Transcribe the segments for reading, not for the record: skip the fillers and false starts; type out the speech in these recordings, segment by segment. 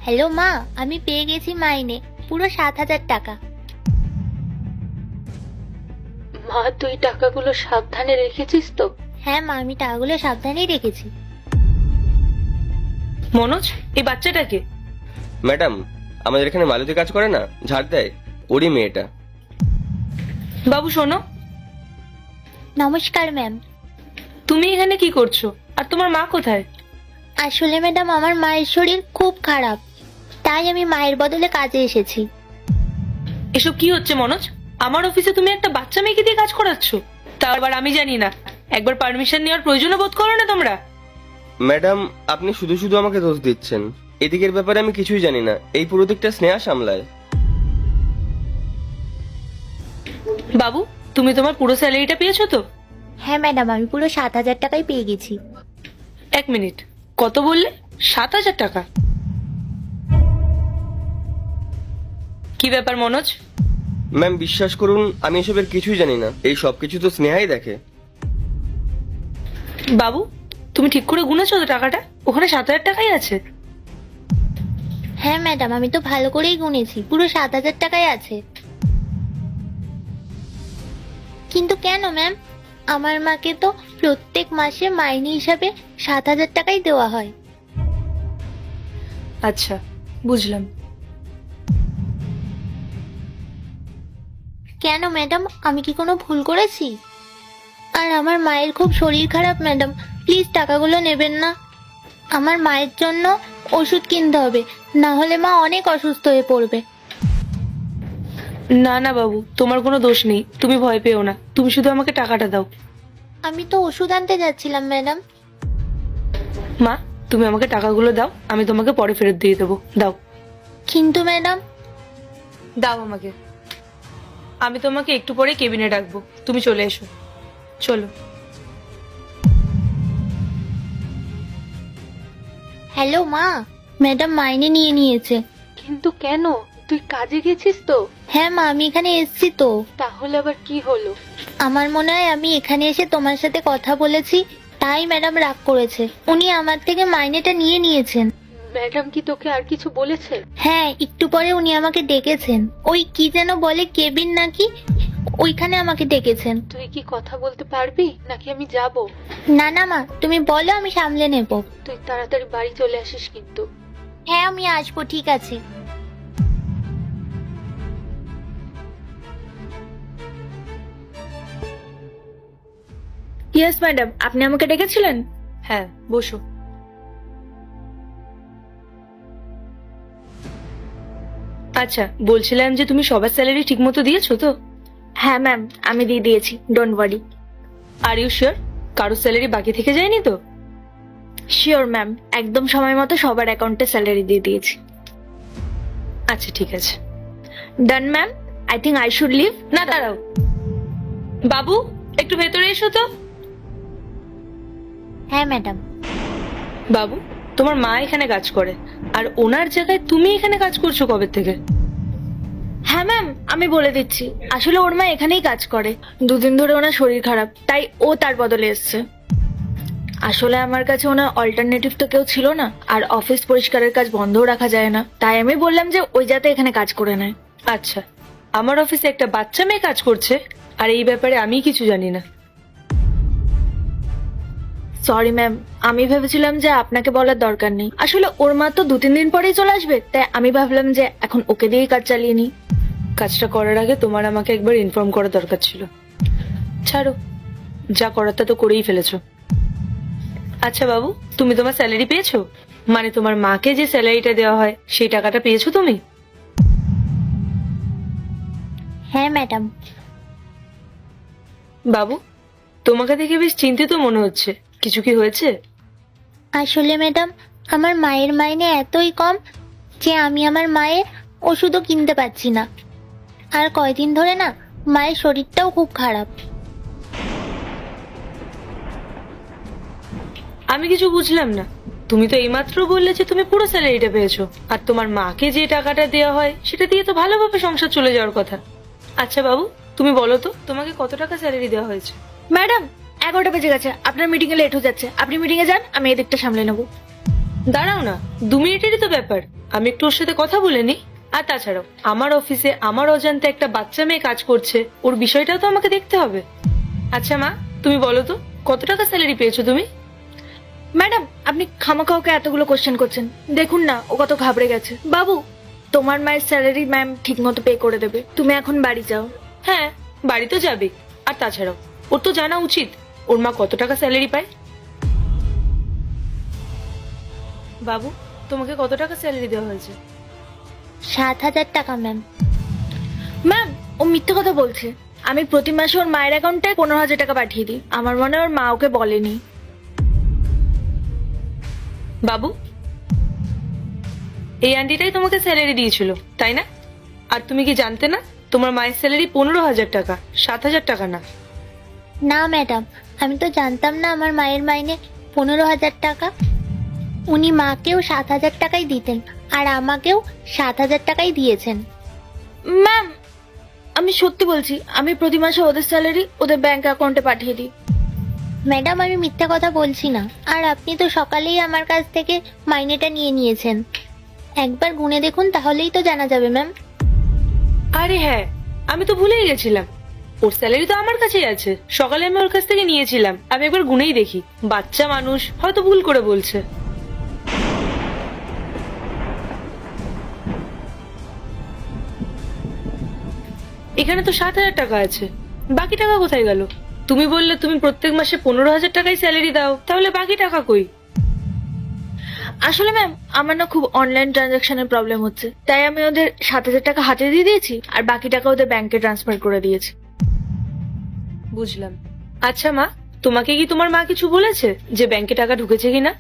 Hello মা, আমি পেয়ে গেছি মাইনে পুরো 7,000 টাকা। মা, তুই টাকাগুলো সাবধানে রেখেছিস তো? হ্যাঁ মা, আমি টাকাগুলো সাবধানেই রেখেছি। মনোজ, এই বাচ্চাটাকে? ম্যাডাম, আমাদের এখানে মালতী কাজ করে না, ঝাড় দেয়, ওরই মেয়েটা। বাবু শোনো, নমস্কার ম্যাম। তুমি এখানে কি করছো? আর তোমার মা কোথায়? আসলে ম্যাডাম, আমার মায়ের শরীর খুব খারাপ, তাই আমি মায়ের বদলে কাজে এসেছি। এসব কি হচ্ছে মনোজ? আমার অফিসে তুমি একটা বাচ্চা মেয়েকে দিয়ে কাজ করাচ্ছ, তা আবার আমি জানি না? একবার পারমিশন নেওয়ার প্রয়োজন বোধ করো না তোমরা? ম্যাডাম, আপনি শুধু শুধু আমাকে দোষ দিচ্ছেন। এদিকের ব্যাপারে আমি কিছুই জানি না, এই পুরো দিকটা স্নেহা সামলায়। বাবু, তুমি তোমার পুরো স্যালারিটা পেয়েছো তো? হ্যাঁ ম্যাডাম, আমি পুরো 7,000 টাকাই পেয়ে গেছি। এক মিনিট, কত বললে? 7,000 টাকা? কি ব্যাপার মনোজ? ম্যাম, বিশ্বাস করুন, আমি এসবের কিছুই জানি না, এই সব কিছু তো স্নেহাই দেখে। বাবু, তুমি ঠিক করে গুনেছো তো টাকাটা? ওখানে 7,000 টাকাই আছে। হ্যাঁ ম্যাডাম, আমি তো ভালো করেই গুনেছি, পুরো 7,000 টাকাই আছে। কিন্তু কেন ম্যাম? আমার মাকে তো প্রত্যেক মাসে মাইনে হিসাবে 7,000 টাকাই দেওয়া হয়। আচ্ছা, বুঝলাম। কেন ম্যাডাম, আমি কি কোনো ভুল করেছি? আর আমার মায়ের খুব শরীর খারাপ ম্যাডাম, প্লিজ টাকাগুলো নেবেন না। আমার মায়ের জন্য ওষুধ কিনতে হবে, না হলে মা অনেক অসুস্থ হয়ে পড়বে। না না বাবু, তোমার কোনো দোষ নেই, তুমি ভয় পেও না, তুমি শুধু আমাকে টাকাটা দাও। আমি তো ওষুধ আনতে যাচ্ছিলাম ম্যাডাম। মা, তুমি আমাকে টাকাগুলো দাও, আমি তোমাকে পরে ফেরত দিয়ে দেবো। দাও। কিন্তু ম্যাডাম, দাও আমাকে। আমি তোমাকে একটু পরে কেবিনে ডাকবো, তুমি চলে এসো। চলো। হ্যালো মা, ম্যাডাম মাইনে নিয়ে নিয়েছে। কিন্তু কেন? তুই কাজে গেছিস তো? হ্যাঁ মা, আমি এখানে এসেছি তো। তাহলে আবার কি হলো? আমার মনে হয় আমি এখানে এসে তোমার সাথে কথা বলেছি, তাই ম্যাডাম রাগ করেছে। উনি আমার থেকে মাইনেটা নিয়ে নিয়েছেন। ম্যাডাম কি তোকে আর কিছু বলেছে? হ্যাঁ, একটু পরে উনি আমাকে ডেকেছেন, ওই কি যেন বলে কেবিন নাকি, ওইখানে আমাকে ডেকেছেন। তুই কি কথা বলতে পারবি নাকি আমি যাব? না না মা, তুমি বলো, আমি সামলে নেব। তুই তাড়াতাড়ি বাড়ি চলে আসিস কিন্তু। হ্যাঁ আমি আসবো, ঠিক আছে। ইয়েস ম্যাডাম, আপনি আমাকে ডেকেছিলেন? হ্যাঁ, বসো। আচ্ছা, বলছিলাম যে তুমি সবার স্যালারি ঠিক মতো দিয়েছো তো? হ্যাঁ ম্যাম, আমি দিয়ে দিয়েছি, don't worry. Are you sure? কারোর স্যালারি বাকি থেকে যায়নি তো? শিওর ম্যাম, একদম সময় মতো সবার অ্যাকাউন্টে স্যালারি দিয়ে দিয়েছি। আচ্ছা, ঠিক আছে। Done ma'am, I think I should leave. না, দাঁড়াও। বাবু, একটু ভেতরে এসো তো। হ্যাঁ ম্যাডাম। বাবু, তোমার মা এখানে কাজ করে, আর ওনার জায়গায় তুমি এখানে কাজ করছো কবে থেকে? হ্যাঁ ম্যাম, আমি বলে দিচ্ছি, আসলে ওর মা এখানেই কাজ করে, দুদিন ধরে ওনার শরীর খারাপ, তাই ও তার বদলে এসছে। আসলে আমার কাছে ওনার অল্টারনেটিভ তো কেউ ছিল না, আর অফিস পরিষ্কারের কাজ বন্ধও রাখা যায় না, তাই আমি বললাম যে ওই যাতে এখানে কাজ করে নেয়। আচ্ছা, আমার অফিসে একটা বাচ্চা মেয়ে কাজ করছে, আর এই ব্যাপারে আমি কিছু জানি না। সরি ম্যাম, আমি ভেবেছিলাম যে আপনাকে বলার দরকার নেই, আসলে ওর মা তো 2-3 দিন পরেই চলে আসবে, তাই আমি ভাবলাম যে এখন ওকে দিয়েই কাজ চালিয়ে নিই। কাজটা করার আগে তোমার আমাকে একবার ইনফর্ম করা দরকার ছিল। ছাড়ো, যা করার তা তো করেই ফেলেছো। আচ্ছা বাবু, তুমি তোমার স্যালারি পেয়েছো? মানে তোমার মাকে যে স্যালারিটা দেওয়া হয় সেই টাকাটা পেয়েছো তুমি? হ্যাঁ ম্যাডাম। বাবু, তোমাকে দেখে বেশ চিন্তিত মনে হচ্ছে, কিছু কি হয়েছে? আসলে ম্যাডাম, আমার মায়ের মাইনে এতই কম যে আমি আমার মায়ের ওষুধও কিনতে পারছি না, আর কয়দিন ধরে না মায়ের শরীরটাও খুব খারাপ। আমি কিছু বুঝলাম না। তুমি তো এইমাত্র বললে যে তুমি পুরো স্যালারিটা পেয়েছো, আর তোমার মাকে যে টাকাটা দেওয়া হয় সেটা দিয়ে তো ভালোভাবে সংসার চলে যাওয়ার কথা। আচ্ছা বাবু, তুমি বলো তো তোমাকে কত টাকা স্যালারি দেওয়া হয়েছে? ম্যাডাম, 11টা বেজে গেছে, আপনার মিটিং এ লেট হয়ে যাচ্ছে, আপনি মিটিং এ যান, আমি এদিকটা সামলে নেব। দাঁড়াও না, 2 মিনিটেরই তো ব্যাপার, আমি একটু ওর সাথে কথা বলে নি। আর তাছাড়াও আমার অফিসে আমার অজান্তে একটা বাচ্চা মেয়ে কাজ করছে, ওর বিষয়টাও তো আমাকে দেখতে হবে। আচ্ছা মা, তুমি বলো তো কত টাকা স্যালারি পেয়েছো তুমি? ম্যাডাম, আপনি খামাখা ওকে এতগুলো কোশ্চেন করছেন। দেখুন না ও কত ঘাবড়ে গেছে। বাবু, তোমার মায়ের স্যালারি ম্যাম ঠিক মতো পে করে দেবে, তুমি এখন বাড়ি যাও। হ্যাঁ, বাড়ি তো যাবে। আর তাছাড়াও ওর তো জানা উচিত ওর মা কত টাকা স্যালারি পায়। বাবু, তোমাকে কত টাকা স্যালারি দেওয়া হয়েছে? 7,000 টাকা ম্যাম। ম্যাম, ও মিথ্যে কথা বলছে। আমি প্রতি মাসে ওর মায়ের অ্যাকাউন্টে 15,000 টাকা পাঠিয়ে দিই। আমার মনে হয় ওর মা ওকে বলেনি। বাবু, এই আন্টিটাই তোমাকে স্যালারি দিয়েছিল তাই না? আর তুমি কি জানতে না তোমার মায়ের স্যালারি 15,000 টাকা, 7,000 টাকা না? না ম্যাডাম, আমি তো জানতাম না আমার মায়ের মাইনে 15,000 টাকা। উনি মাকেও 7,000 টাকাই দিতেন আর আমাকেও 7,000 টাকাই দিয়েছেন। ম্যাম, আমি সত্যি বলছি, আমি প্রতি মাসে ওদের স্যালারি ওদের ব্যাংক অ্যাকাউন্টে পাঠিয়ে দিই। ম্যাডাম, আমি মিথ্যা কথা বলছি না। আর আপনি তো সকালেই আমার কাছ থেকে মাইনেটা নিয়ে নিয়েছেন। একবার গুনে দেখুন, তাহলেই তো জানা যাবে ম্যাম। আরে হ্যাঁ, আমি তো ভুলেই গেছিলাম, ওর স্যালারি তো আমার কাছেই আছে। সকালে আমি ওর কাছ থেকে নিয়েছিলাম। আমি একবার গুনেই দেখি, বাচ্চা মানুষ হয়তো ভুল করে বলছে। এখানে তো 7,000 টাকা আছে, বাকি টাকা কোথায় গেল? তুমি বললে তুমি প্রত্যেক মাসে 15,000 টাকাই স্যালারি দাও, তাহলে বাকি টাকা কই? আসলে ম্যাম, আমার না খুব অনলাইন ট্রানজাকশনের প্রবলেম হচ্ছে, তাই আমি ওদের 7,000 টাকা হাতে দিয়ে দিয়েছি আর বাকি টাকা ওদের ব্যাংকে ট্রান্সফার করে দিয়েছি। বুঝলাম। আচ্ছা মা, তোমাকে কি তোমার মা কিছু বলেছে যে ব্যাংকে টাকা ঢুকেছে কিনা?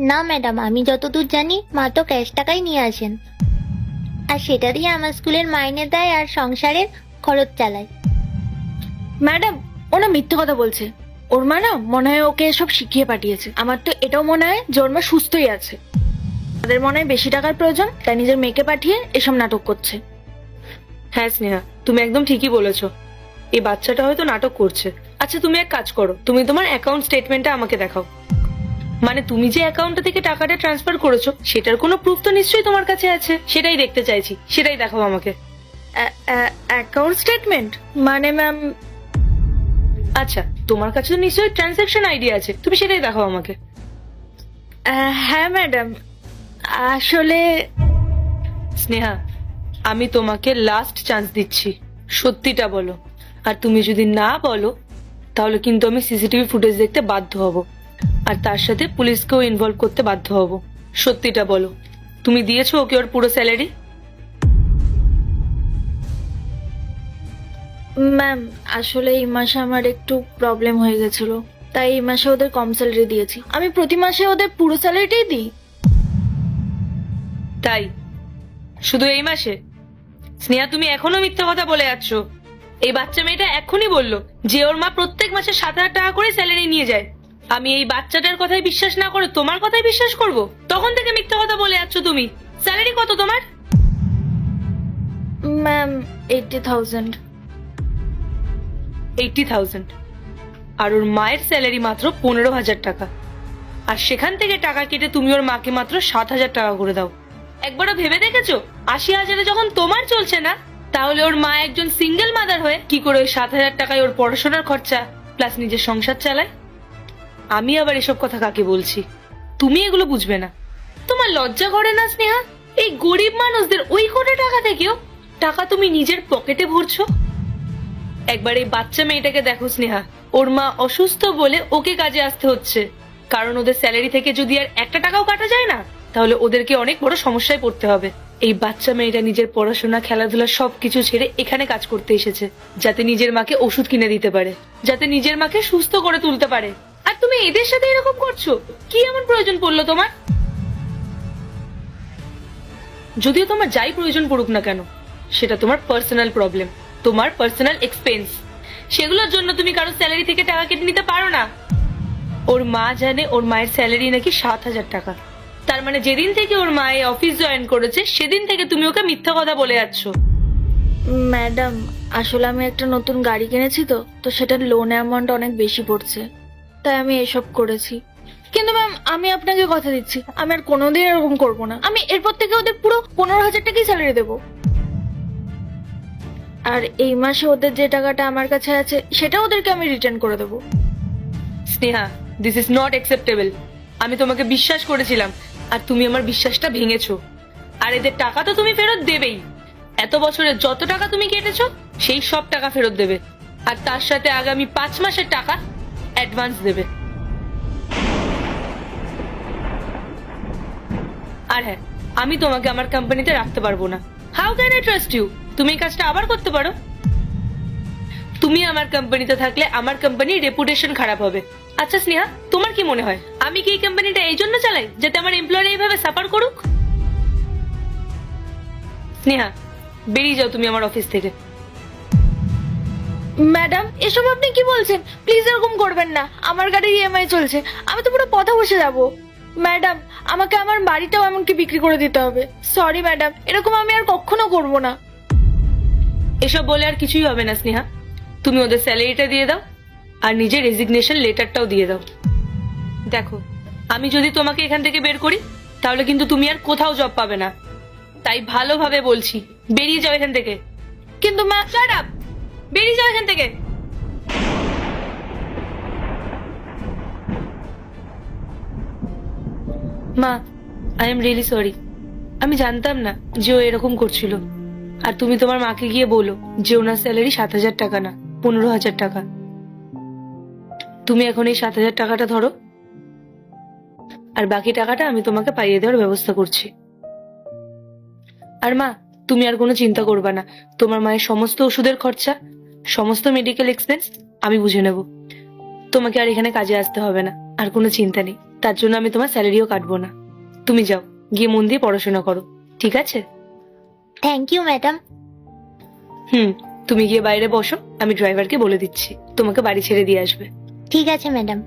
না ম্যাডাম, আমি যতদূর জানি মা তো ক্যাশ টাকাই নিয়ে আসেন, আর সেটা দিয়ে আমার স্কুলের মাইনে দেয় আর সংসারের খরচ চালায়। ম্যাডাম, ও না মিথ্যে কথা বলছে। ওর মা না মনে হয় ওকে সব শিখিয়ে পাঠিয়েছে। আমার তো এটাও মনে হয় যে ওর মা সুস্থই আছে। তাদের মনে হয় বেশি টাকার প্রয়োজন, তাই নিজের মেয়েকে পাঠিয়ে এসব নাটক করছে। হ্যাঁ স্নেহা, তুমি একদম ঠিকই বলেছো, এই বাচ্চাটা হয়তো নাটক করছে। আচ্ছা তুমি এক কাজ করো, তুমি তোমার অ্যাকাউন্ট স্টেটমেন্টটা আমাকে দেখাও। মানে তুমি যে অ্যাকাউন্টটা থেকে টাকাটা ট্রান্সফার করেছো সেটার কোনো প্রুফ তো নিশ্চয়ই তোমার কাছে আছে, সেটাই দেখতে চাইছি, সেটাই দেখাও আমাকে। অ্যাকাউন্ট স্টেটমেন্ট মানে ম্যাম? আচ্ছা, তোমার কাছে তো নিশ্চয়ই ট্রানজাকশন আইডি আছে, তুমি সেটাই দেখাও আমাকে। হ্যাঁ ম্যাডাম, আসলে স্নেহা, আমি তোমাকে লাস্ট চান্স দিচ্ছি, সত্যিটা বলো। আর তুমি যদি না বলো তাহলে কিন্তু আমি সিসিটিভি ফুটেজ দেখতে বাধ্য হব, আর তার সাথে পুলিশকেও ইনভলভ করতে বাধ্য হব। সত্যিটা বলো, তুমি দিয়েছো ওকে ওর পুরো স্যালারি? ম্যাম, আসলে এই মাসে আমার একটু প্রবলেম হয়ে গেছিল, তাই এই মাসে ওদের কম স্যালারি দিয়েছি। আমি প্রতি মাসে ওদের পুরো স্যালারিটাই দিই। তাই শুধু এই মাসে? স্নেহা, তুমি এখনো মিথ্যা কথা বলে যাচ্ছ। এই বাচ্চা মেয়েটা এখনই বললো যে ওর মা প্রত্যেক মাসে 7,000 টাকা করে স্যালারি নিয়ে যায়। আমি এই বাচ্চাটার কথাই বিশ্বাস না করে তোমার কথাই বিশ্বাস করব? তখন থেকে মিথ্যা কথা বলে যাচ্ছ তুমি। স্যালারি কত তোমার? ম্যাম, 80,000। 80,000? আর ওর মায়ের স্যালারি মাত্র 15,000 টাকা, আর সেখান থেকে টাকা কেটে তুমি ওর মাকে মাত্র 7,000 টাকা করে দাও। একবারও ভেবে দেখেছো 80,000-এ যখন তোমার চলছে না, তাহলে ওর মা একজন সিঙ্গেল মাদার হয়ে কি করে ওই 7,000 টাকায় ওর পড়াশোনার খরচা প্লাস নিজের সংসার চালায়? আমি আবার এসব কথা কাকে বলছি? তুমি এগুলো বুঝবে না। তোমার লজ্জা করে না স্নেহা? এই গরিব মানুষদের ওই কোটি টাকা থেকেও টাকা তুমি নিজের পকেটে ভরছো। একবার এই বাচ্চা মেয়েটাকে দেখো স্নেহা, ওর মা অসুস্থ বলে ওকে কাজে আসতে হচ্ছে, কারণ ওদের স্যালারি থেকে যদি আর একটা টাকাও কাটা যায় না তাহলে ওদেরকে অনেক বড় সমস্যায় পড়তে হবে। এই বাচ্চা মেয়েটা নিজের পড়াশোনা খেলাধুলা সবকিছু ছেড়ে এখানে কাজ করতে এসেছে, যাতে নিজের মাকে ওষুধ কিনে দিতে পারে, যাতে নিজের মাকে সুস্থ করে তুলতে পারে। আর তুমি এদের সাথে এরকম করছো? কি এমন প্রয়োজন পড়লো তোমার? যদিও তোমার যাই প্রয়োজন পড়ুক না কেন, সেটা তোমার পার্সোনাল প্রবলেম, তোমার পার্সোনাল এক্সপেন্স। সেগুলোর জন্য তুমি কারো স্যালারি থেকে টাকা কেটে নিতে পারো না। ওর মা জানে ওর মায়ের স্যালারি নাকি 7,000 টাকা। তার মানে যেদিন থেকে ওর মা এই অফিস জয়েন করেছে সেদিন থেকে তুমি ওকে মিথ্যা কথা বলে যাচ্ছ। ম্যাডাম, আসলে আমি একটা নতুন গাড়ি কিনেছি, তো সেটার লোন অ্যামাউন্ট অনেক বেশি পড়ছে, তাই আমি এসব করেছি। কিন্তু ম্যাম আমি আপনাকে কথা দিচ্ছি আমি আর কোনোদিন এরকম করবো না। আমি এরপর থেকে ওদের পুরো 15,000 টাকাই স্যালারি দেবো। আর এই মাসে ওদের যে টাকাটা আমার কাছে আছে সেটা ওদেরকে আমি রিটার্ন করে দেবো। Sneha, this is not acceptable. আমি তোমাকে বিশ্বাস করেছিলাম আর তুমি আমার বিশ্বাসটা ভেঙেছো। আর এদের টাকা তো তুমি ফেরত দেবেই। এত বছরে যত টাকা তুমি কেটেছো সেই সব টাকা ফেরত দেবে, আর তার সাথে আগামী 5 মাসের টাকা অ্যাডভান্স দেবে। আর হ্যাঁ, আমি তোমাকে আমার কোম্পানিতে রাখতে পারবো না। How can I trust you? তুমি এই কাজটা আবার করতে পারো। তুমি আমার কোম্পানিতে থাকলে আমার কোম্পানির রেপুটেশন খারাপ হবে। আচ্ছা স্নেহা, তোমার কি মনে হয় আমি কি এই কোম্পানিটা এই জন্য চালাই যাতে আমার এমপ্লয়ার এইভাবে সাফার করুক? স্নেহা, বেরিয়ে যাও তুমি আমার অফিস থেকে। ম্যাডাম এসব আপনি কি বলছেন? প্লিজ এরকম করবেন না, আমার গাড়ির ইএমআই চলছে, আমি তো পুরো পথে বসে যাব। ম্যাডাম আমাকে আমার বাড়িটাও এমনকি বিক্রি করে দিতে হবে। সরি ম্যাডাম, এরকম আমি আর কখনো করব না। এসব বলে আর কিছুই হবে না স্নেহা। তুমি ওদের স্যালারিটা দিয়ে দাও আর নিজের রেজিগনেশন লেটারটাও দিয়ে দাও। দেখো, আমি যদি তোমাকে এখান থেকে বের করি তাহলে কিন্তু তুমি আর কোথাও জব পাবে না। তাই ভালোভাবে বলছি, বেরিয়ে যাও এখান থেকে। কিন্তু ম্যাম শাট আপ! বেরিয়ে যাও এখান থেকে। মা, আই এম রিয়েলি সরি। আমি জানতাম না যে ও এরকম করছিল। আর তুমি তোমার মাকে গিয়ে বলো যে ওনার স্যালারি 7,000 টাকা না, 15,000 টাকা। তুমি এখন এই 7,000 টাকাটা ধরো, আর বাকি টাকাটা আমি তোমাকে পাইয়ে দেওয়ার ব্যবস্থা করছি। আর মা, তুমি আর কোনো চিন্তা করবে না। তোমার মায়ের সমস্ত ওষুধের খরচা, সমস্ত মেডিকেল এক্সপেন্স আমি বুঝে নেব। তোমাকে আর এখানে কাজে আসতে হবে না, আর কোনো চিন্তা নেই। তার জন্য আমি তোমার স্যালারিও কাটবো না। তুমি যাও, গিয়ে মন দিয়ে পড়াশোনা করো, ঠিক আছে? Thank you madam. তুমি গিয়ে বাইরে বসো, আমি ড্রাইভারকে বলে দিচ্ছি তোমাকে বাড়ি ছেড়ে দিয়ে আসবে। ঠিক আছে ম্যাডাম।